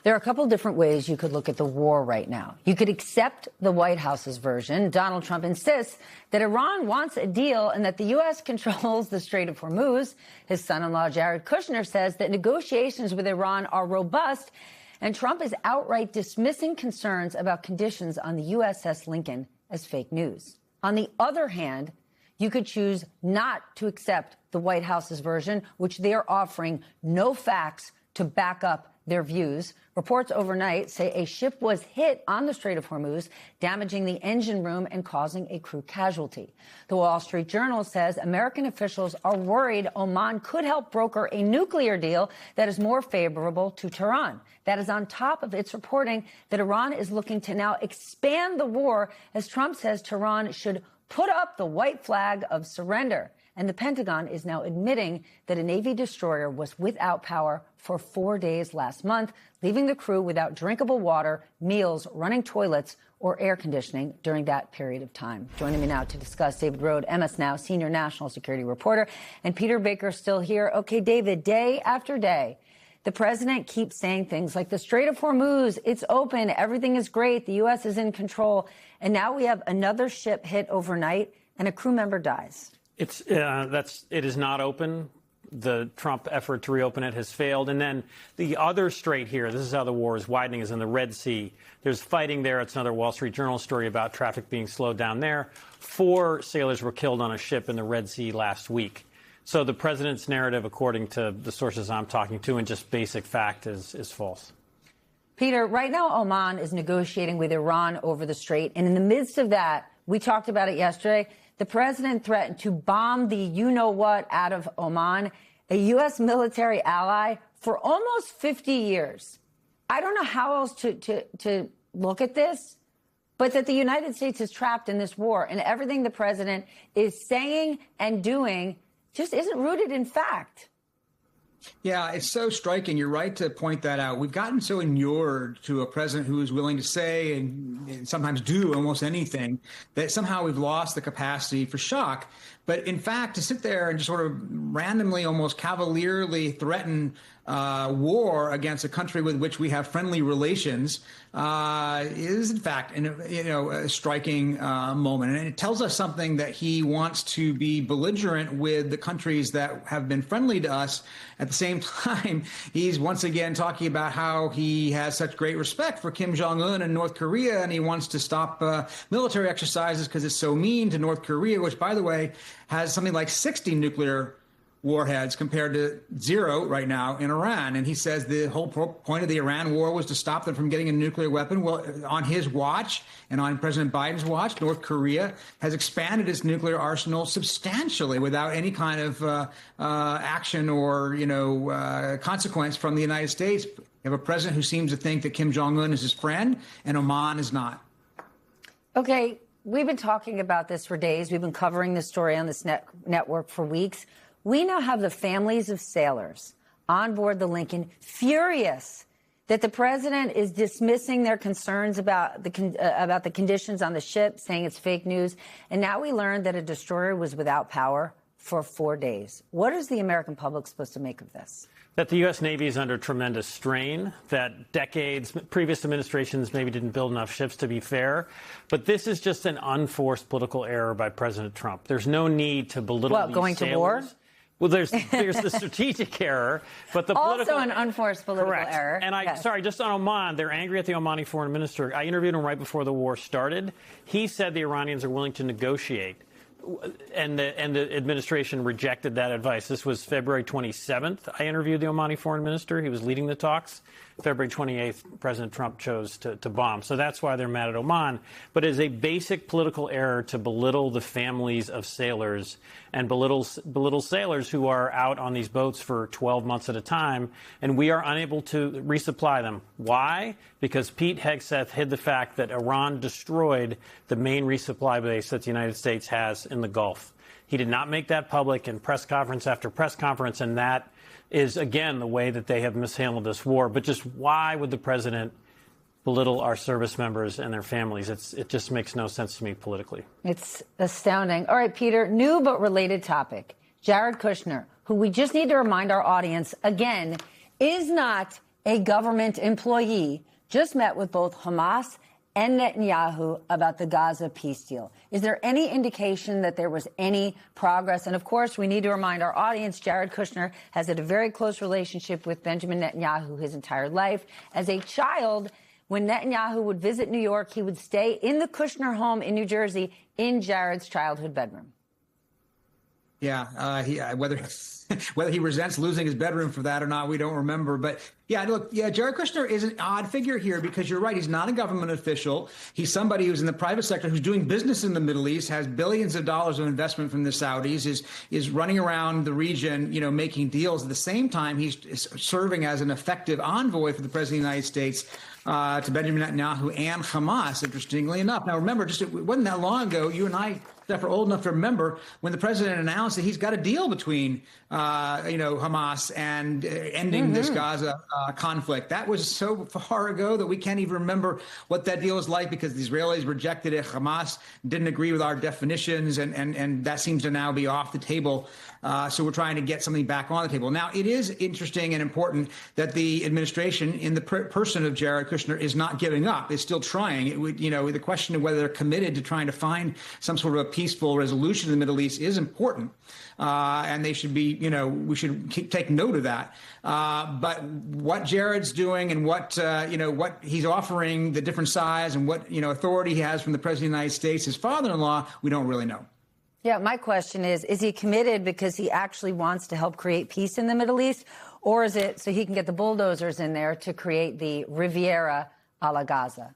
There are a couple different ways you could look at the war right now. You could accept the White House's version. Donald Trump insists that Iran wants a deal and that the U.S. controls the Strait of Hormuz. His son-in-law, Jared Kushner, says that negotiations with Iran are robust, and Trump is outright dismissing concerns about conditions on the USS Lincoln as fake news. On the other hand, you could choose not to accept the White House's version, which they are offering no facts to back up their views. Reports overnight say a ship was hit on the Strait of Hormuz, damaging the engine room and causing a crew casualty. The Wall Street Journal says American officials are worried Oman could help broker a nuclear deal that is more favorable to Tehran. That is on top of its reporting that Iran is looking to now expand the war, as Trump says Tehran should put up the white flag of surrender. And the Pentagon is now admitting that a Navy destroyer was without power for 4 days last month, leaving the crew without drinkable water, meals, running toilets, or air conditioning during that period of time. Joining me now to discuss, David Rohde, MS Now senior national security reporter, and Peter Baker still here. Okay, David, day after day, the president keeps saying things like the Strait of Hormuz, it's open, everything is great, the U.S. is in control. And now we have another ship hit overnight and a crew member dies. It is not open. The Trump effort to reopen it has failed. And then the other strait here, this is how the war is widening, is in the Red Sea. There's fighting there. It's another Wall Street Journal story about traffic being slowed down there. 4 sailors were killed on a ship in the Red Sea last week. So the president's narrative, according to the sources I'm talking to, and just basic fact, is false. Peter, right now Oman is negotiating with Iran over the strait. And in the midst of that, we talked about it yesterday, the president threatened to bomb the you-know-what out of Oman, a U.S. military ally, for almost 50 years. I don't know how else to look at this, but that the United States is trapped in this war, and everything the president is saying and doing just isn't rooted in fact. Yeah, it's so striking. You're right to point that out. We've gotten so inured to a president who is willing to say and sometimes do almost anything that somehow we've lost the capacity for shock. But in fact, to sit there and just sort of randomly, almost cavalierly threaten war against a country with which we have friendly relations is, in fact, a striking moment. And it tells us something that he wants to be belligerent with the countries that have been friendly to us. At the same time, he's once again talking about how he has such great respect for Kim Jong-un and North Korea, and he wants to stop military exercises because it's so mean to North Korea, which, by the way, has something like 60 nuclear warheads compared to 0 right now in Iran. And he says the whole point of the Iran war was to stop them from getting a nuclear weapon. Well, on his watch and on President Biden's watch, North Korea has expanded its nuclear arsenal substantially without any kind of action or, consequence from the United States. You have a president who seems to think that Kim Jong-un is his friend and Oman is not. Okay, we've been talking about this for days. We've been covering this story on this network for weeks. We now have the families of sailors on board the Lincoln furious that the president is dismissing their concerns about the conditions on the ship, saying it's fake news. And now we learned that a destroyer was without power for 4 days. What is the American public supposed to make of this? That the U.S. Navy is under tremendous strain, that previous administrations maybe didn't build enough ships to be fair. But this is just an unforced political error by President Trump. There's no need to belittle these going sailors. To war? Well, there's the strategic error, but the also an unforced political error. And just on Oman, they're angry at the Omani foreign minister. I interviewed him right before the war started. He said the Iranians are willing to negotiate, and the administration rejected that advice. This was February 27th. I interviewed the Omani foreign minister. He was leading the talks. February 28th, President Trump chose to bomb. So that's why they're mad at Oman. But it is a basic political error to belittle the families of sailors and belittle sailors who are out on these boats for 12 months at a time, and we are unable to resupply them. Why? Because Pete Hegseth hid the fact that Iran destroyed the main resupply base that the United States has in the Gulf. He did not make that public in press conference after press conference, and that is, again, the way that they have mishandled this war. But just why would the president belittle our service members and their families? It just makes no sense to me politically. It's astounding. All right, Peter, new but related topic. Jared Kushner, who we just need to remind our audience, again, is not A government employee just met with both Hamas and Netanyahu about the Gaza peace deal. Is there any indication that there was any progress? And of course, we need to remind our audience, Jared Kushner has had a very close relationship with Benjamin Netanyahu his entire life. As a child, when Netanyahu would visit New York, he would stay in the Kushner home in New Jersey in Jared's childhood bedroom. Yeah, whether he resents losing his bedroom for that or not, we don't remember. But look, Jared Kushner is an odd figure here because you're right. He's not a government official. He's somebody who's in the private sector, who's doing business in the Middle East, has billions of dollars of investment from the Saudis, is running around the region, making deals. At the same time, he's serving as an effective envoy for the President of the United States to Benjamin Netanyahu and Hamas, interestingly enough. Now, remember, it wasn't that long ago, you and I, Steph, are old enough to remember when the president announced that he's got a deal between, Hamas and ending this Gaza conflict. That was so far ago that we can't even remember what that deal was like because the Israelis rejected it. Hamas didn't agree with our definitions, and that seems to now be off the table. So we're trying to get something back on the table. Now, it is interesting and important that the administration, in the person of Jared Kushner, is not giving up. It's still trying. It would, the question of whether they're committed to trying to find some sort of a peaceful resolution in the Middle East is important. And they should be, we should take note of that. But what Jared's doing and what he's offering, the different sides and what, authority he has from the President of the United States, his father-in-law, we don't really know. Yeah, my question is he committed because he actually wants to help create peace in the Middle East? Or is it so he can get the bulldozers in there to create the Riviera a la Gaza?